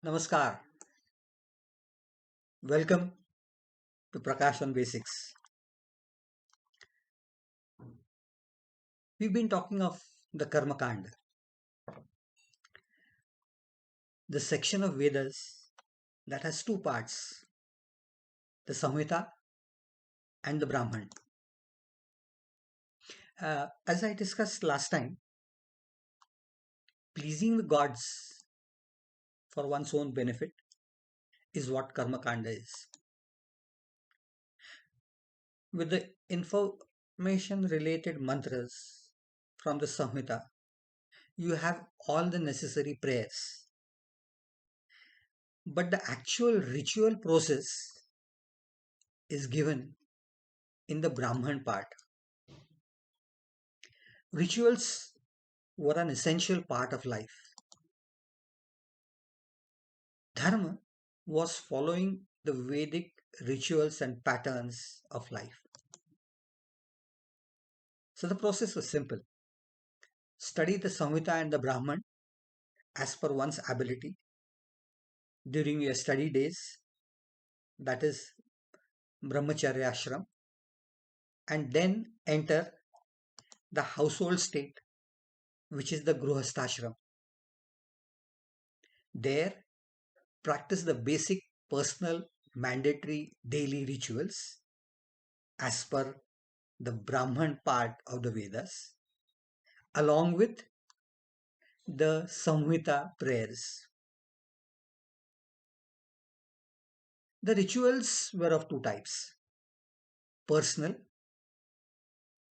Namaskar. Welcome to Prakash on Basics. We've been talking of the Karmakand, the section of Vedas that has two parts, the Samhita and the Brahman. As I discussed last time, pleasing the gods for one's own benefit is what Karmakanda is. With the information related mantras from the Samhita, you have all the necessary prayers. But the actual ritual process is given in the Brahman part. Rituals were an essential part of life. Dharma was following the Vedic rituals and patterns of life. So the process was simple. Study the Samhita and the Brahman as per one's ability during your study days, that is Brahmacharya ashram, and then enter the household state, which is the Gruhasthashram. There, practice the basic personal mandatory daily rituals as per the Brahman part of the Vedas, along with the Samhita prayers. The rituals were of two types: personal,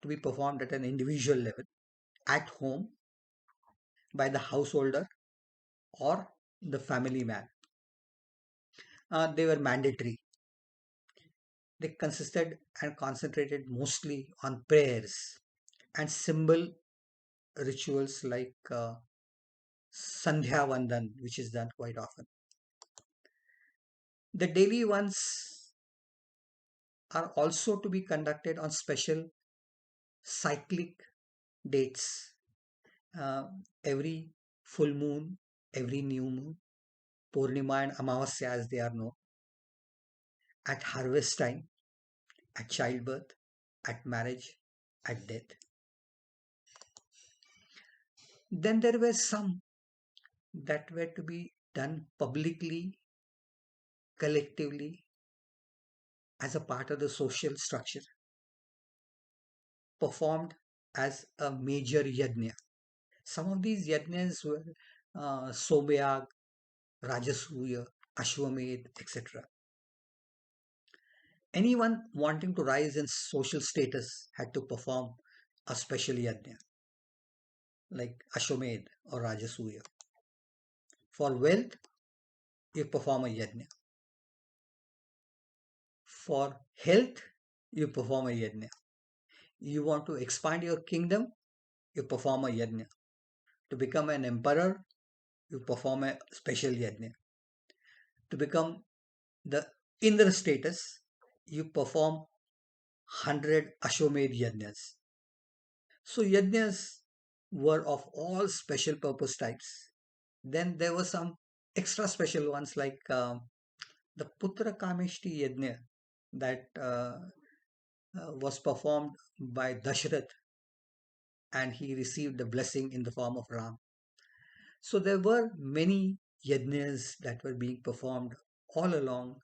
to be performed at an individual level, at home, by the householder or the family man. They were mandatory. They consisted and concentrated mostly on prayers and symbol rituals like Sandhya Vandan, which is done quite often. The daily ones are also to be conducted on special cyclic dates, uh, every full moon, every new moon, Purnima and Amavasya as they are known, at harvest time, at childbirth, at marriage, at death. Then there were some that were to be done publicly, collectively, as a part of the social structure, performed as a major yajna. Some of these yajnas were Somayag, Rajasuya, Ashwamedh, etc. Anyone wanting to rise in social status had to perform a special yajna like Ashwamedh or Rajasuya. For wealth, you perform a yajna. For health, you perform a yajna. You want to expand your kingdom, you perform a yajna. To become an emperor, you perform a special yajna. To become the Indra status, you perform 100 Ashwamedh yajnas. So yajnas were of all special purpose types. Then there were some extra special ones like the Putra Kameshti yajna that was performed by Dashrath, and he received the blessing in the form of Ram. So there were many yajnas that were being performed all along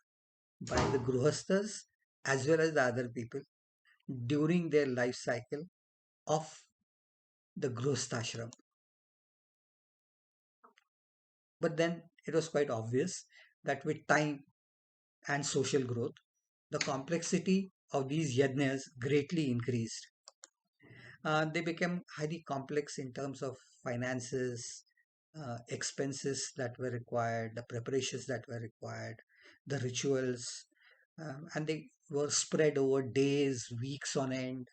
by the Gruhasthas as well as the other people during their life cycle of the Gruhasthashram. But then it was quite obvious that with time and social growth, the complexity of these yajnas greatly increased. They became highly complex in terms of finances, expenses that were required, the preparations that were required, the rituals, and they were spread over days, weeks on end,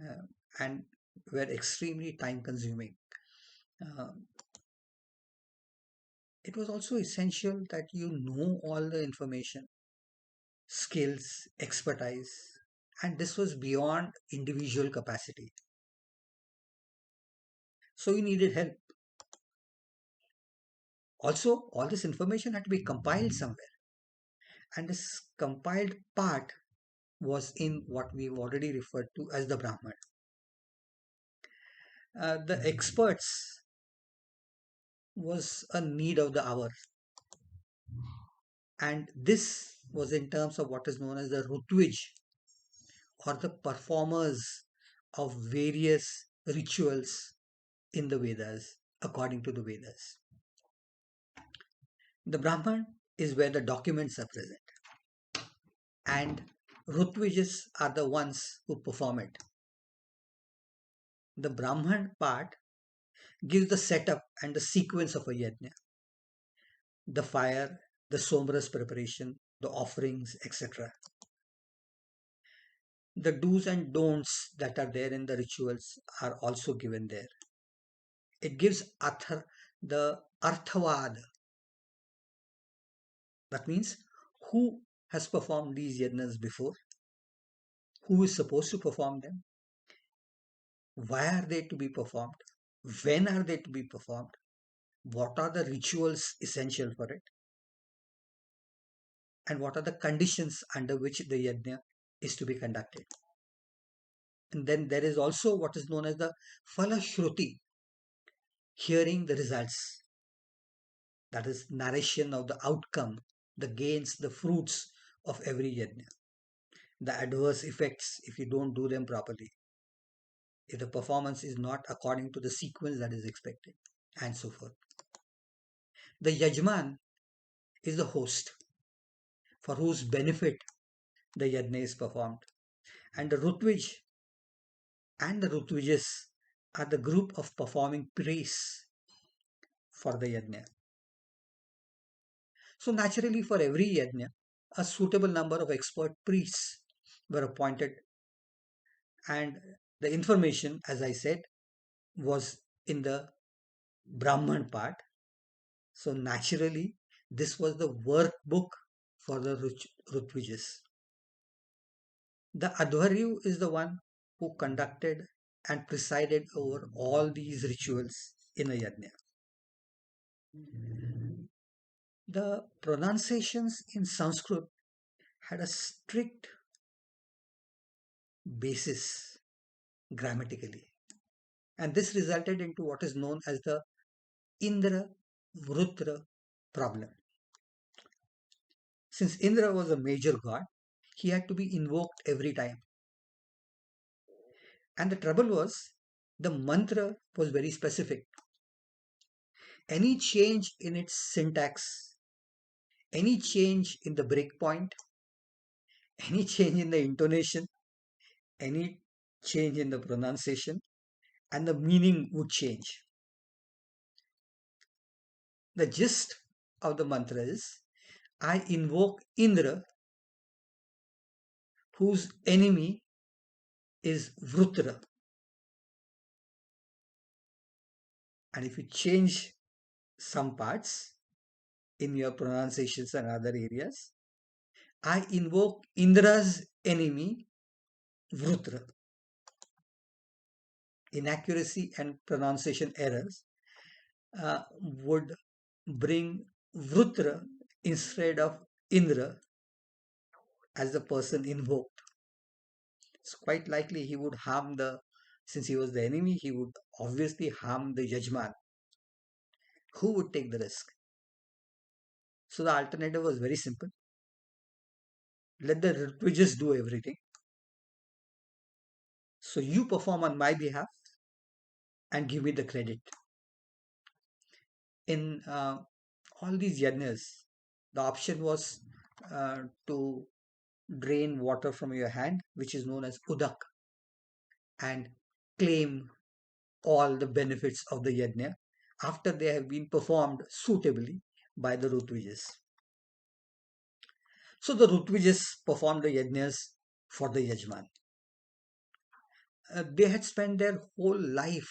uh, and were extremely time consuming. Uh, it was also essential that you know all the information, skills, expertise, and this was beyond individual capacity. So you needed help. Also, all this information had to be compiled somewhere, and this compiled part was in what we've already referred to as the Brahman. The experts was a need of the hour, and this was in terms of what is known as the Rutvij, or the performers of various rituals in the Vedas, according to the Vedas. The Brahman is where the documents are present, and Rutvijas are the ones who perform it. The Brahman part gives the setup and the sequence of a yajna, the fire, the somras preparation, the offerings, etc. The do's and don'ts that are there in the rituals are also given there. It gives the arthavad. That means who has performed these yajnas before, who is supposed to perform them, why are they to be performed, when are they to be performed, what are the rituals essential for it, and what are the conditions under which the yajna is to be conducted. And then there is also what is known as the falashruti, hearing the results, that is narration of the outcome, the gains, the fruits of every yajna, the adverse effects if you don't do them properly, if the performance is not according to the sequence that is expected, and so forth. The yajman is the host for whose benefit the yajna is performed, and the rutvij and the rutvijas are the group of performing priests for the yajna. So naturally, for every yajna, a suitable number of expert priests were appointed, and the information, as I said, was in the Brahman part. So naturally, this was the workbook for the Rutvijas. The Adharyu is the one who conducted and presided over all these rituals in a yajna. The pronunciations in Sanskrit had a strict basis grammatically, and this resulted into what is known as the Indra Vrutra problem. Since Indra was a major god, he had to be invoked every time. And the trouble was, the mantra was very specific. Any change in its syntax, any change in the breakpoint, any change in the intonation, any change in the pronunciation, and the meaning would change. The gist of the mantra is, I invoke Indra, whose enemy is Vrutra. And if you change some parts in your pronunciations and other areas, I invoke Indra's enemy, Vrutra. Inaccuracy and pronunciation errors would bring Vrutra instead of Indra as the person invoked. It's quite likely he would harm since he was the enemy, he would obviously harm the Yajman. Who would take the risk? So the alternative was very simple. Let the Ritvijas do everything. So you perform on my behalf and give me the credit. In all these yajnas, the option was to drain water from your hand, which is known as udak, and claim all the benefits of the yajna after they have been performed suitably by the Rutvijas. So the Rutvijas performed the yajnas for the Yajman. They had spent their whole life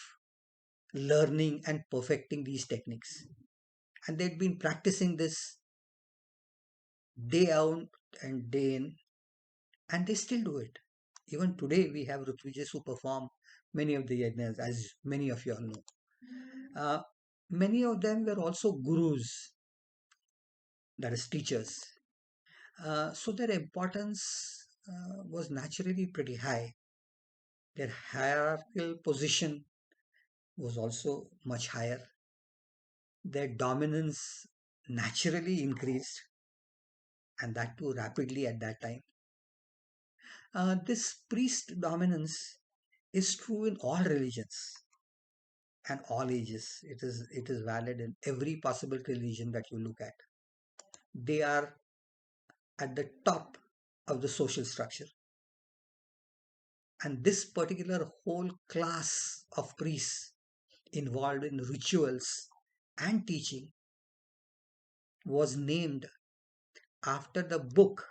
learning and perfecting these techniques, and they'd been practicing this day out and day in, and they still do it. Even today, we have Rutvijas who perform many of the yajnas, as many of you all know. Many of them were also gurus, that is, teachers. So their importance was naturally pretty high. Their hierarchical position was also much higher. Their dominance naturally increased, and that too rapidly at that time. This priest dominance is true in all religions and all ages. It is valid in every possible religion that you look at. They are at the top of the social structure. And this particular whole class of priests involved in rituals and teaching was named after the book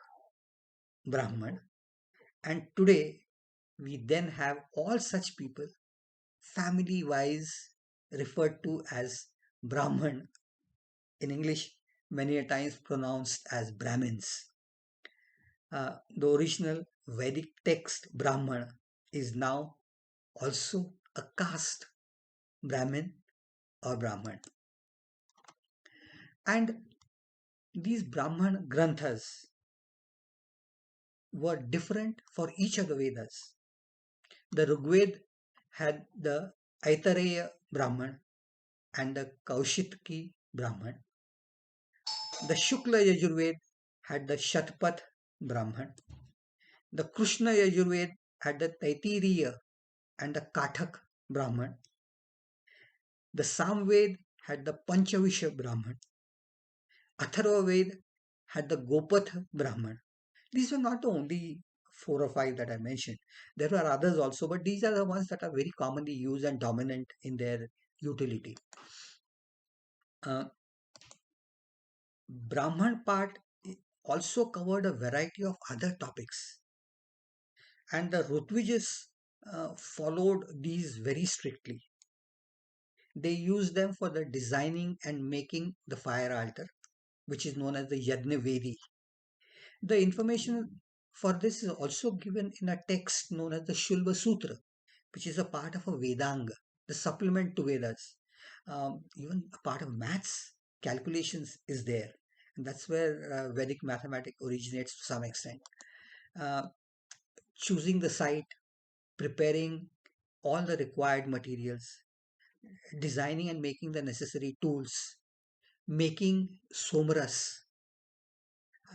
Brahman. And today we then have all such people family wise referred to as Brahman, in English, many a times pronounced as Brahmins. The original Vedic text Brahman is now also a caste, Brahmin or Brahman. And these Brahman Granthas were different for each of the Vedas. The Rigved had the Aitareya Brahman and the Kaushitki Brahman. The Shukla Yajurved had the Shatpat Brahman. The Krishna Yajurved had the Taitiriya and the Kathak Brahman. The Samved had the Panchavisha Brahman. Atharva Ved had the Gopath Brahman. These were not the only four or five that I mentioned. There were others also, but these are the ones that are very commonly used and dominant in their utility. Uh, Brahman part also covered a variety of other topics, and the Rutvijas followed these very strictly. They used them for the designing and making the fire altar, which is known as the Yajna Vedi. The information for this is also given in a text known as the Shulva Sutra, which is a part of a Vedanga, the supplement to Vedas. Even a part of maths, calculations is there. And that's where Vedic mathematics originates to some extent. Uh, Choosing the site, preparing all the required materials, designing and making the necessary tools, making somras,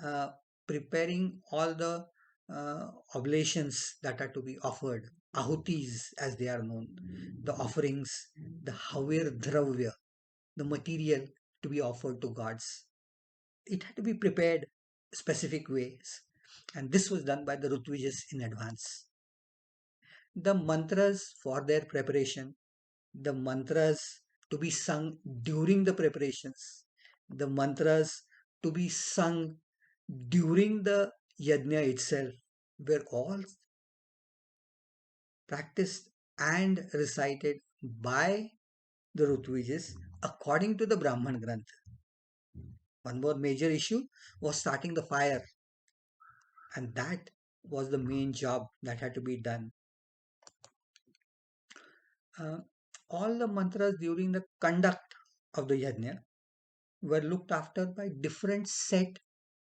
uh, preparing all the oblations that are to be offered, ahutis as they are known, the offerings, the havir dravya, the material to be offered to gods. It had to be prepared specific ways, and this was done by the Rutvijas in advance. The mantras for their preparation, the mantras to be sung during the preparations, the mantras to be sung during the yajna itself were all practiced and recited by the Rutvijas according to the Brahman Granth. One more major issue was starting the fire, and that was the main job that had to be done. Uh, all the mantras during the conduct of the yajna were looked after by different set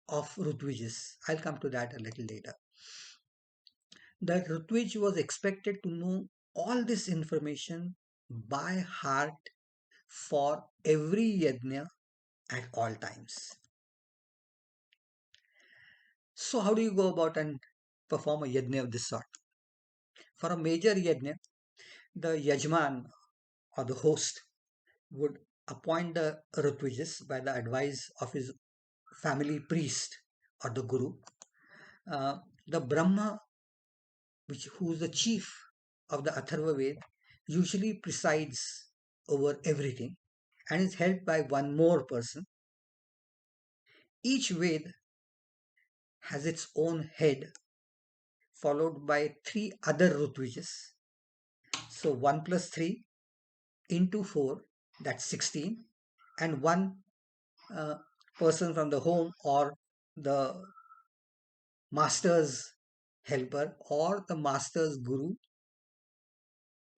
of Rutvijas. I'll come to that a little later. The Rutvij was expected to know all this information by heart for every yajna at all times. So, how do you go about and perform a yajna of this sort? For a major yajna, the yajman or the host would appoint the Rutvijas by the advice of his family priest or the guru. The Brahma, who is the chief of the Atharva Ved, usually presides over everything and is helped by one more person. Each Ved has its own head, followed by three other Rutvijas. So 1 plus 3 into 4, that's 16, and one uh, person from the home or the master's helper or the master's guru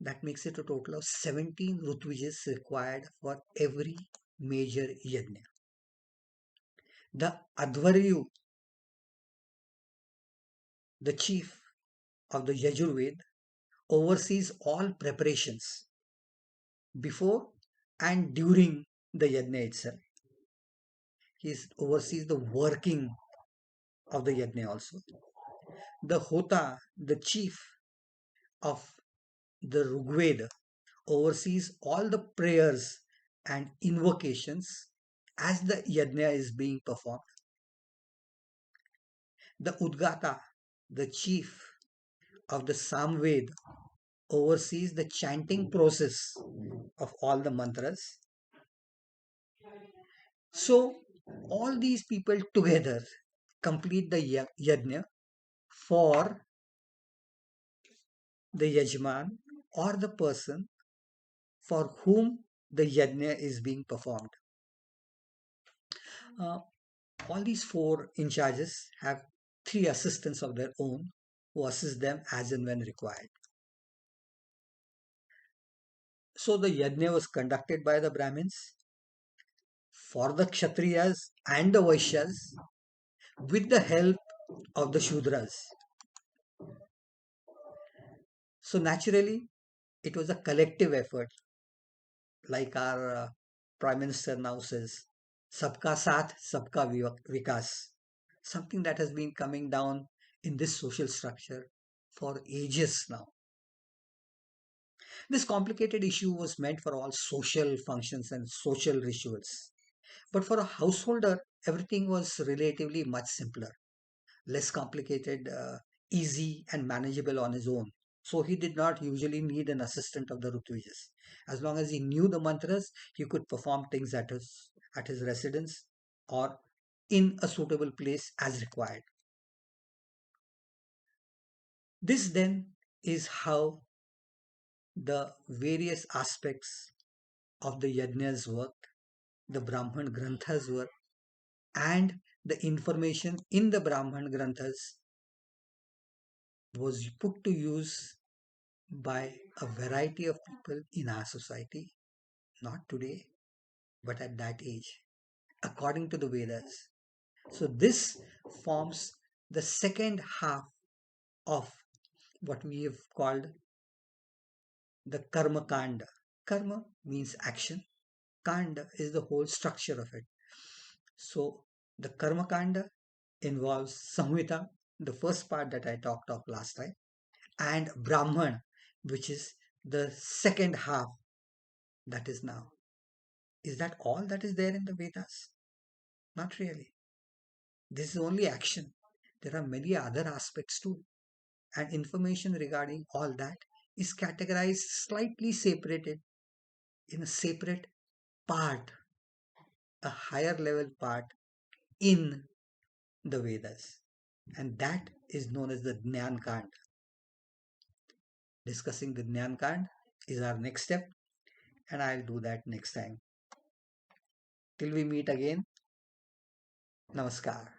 That makes it a total of 17 Rituvijas required for every major yajna. The Advaryu, the chief of the Yajurved, oversees all preparations before and during the yajna itself. He oversees the working of the yajna also. The Hota, the chief of the Rigveda, oversees all the prayers and invocations as the yajna is being performed. The Udgata, the chief of the Samved, oversees the chanting process of all the mantras. So, all these people together complete the yajna for the yajman or the person for whom the yajna is being performed. Uh, all these four in charges have three assistants of their own who assist them as and when required. So the yajna was conducted by the Brahmins for the Kshatriyas and the Vaishyas with the help of the Shudras. So naturally, it was a collective effort, like our Prime Minister now says, Sabka Saath, Sabka Vikas, something that has been coming down in this social structure for ages now. This complicated issue was meant for all social functions and social rituals. But for a householder, everything was relatively much simpler, less complicated, easy, and manageable on his own. So he did not usually need an assistant of the Rituvijas. As long as he knew the mantras, he could perform things at his residence or in a suitable place as required. This then is how the various aspects of the yajnas worked, the Brahman Granthas worked, and the information in the Brahman Granthas was put to use by a variety of people in our society, not today, but at that age, according to the Vedas. So, this forms the second half of what we have called the Karmakand. Karma means action, Kanda is the whole structure of it. So, the Karmakanda involves Samhita, the first part that I talked of last time, and Brahman, which is the second half that is now. Is that all that is there in the Vedas? Not really. This is only action. There are many other aspects too. And information regarding all that is categorized slightly separated in a separate part, a higher level part in the Vedas. And that is known as the Jnana Kand. Discussing the Jnana Kand is our next step, and I'll do that next time. Till we meet again, Namaskar.